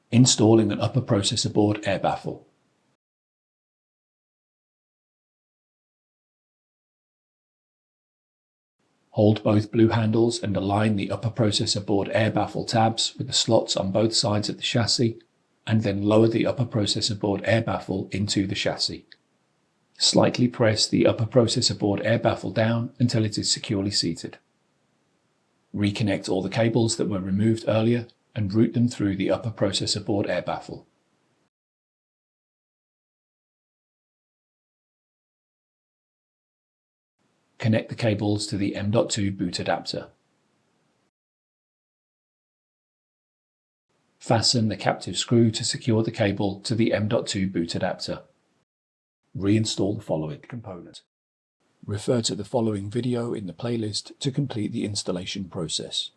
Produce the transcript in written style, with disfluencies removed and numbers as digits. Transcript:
Installing an upper processor board air baffle. Hold both blue handles and align the upper processor board air baffle tabs with the slots on both sides of the chassis, and then lower the upper processor board air baffle into the chassis. Slightly press the upper processor board air baffle down until it is securely seated. Reconnect all the cables that were removed earlier and route them through the upper processor board air baffle. Connect the cables to the M.2 boot adapter. Fasten the captive screw to secure the cable to the M.2 boot adapter. Reinstall the following component. Refer to the following video in the playlist to complete the installation process.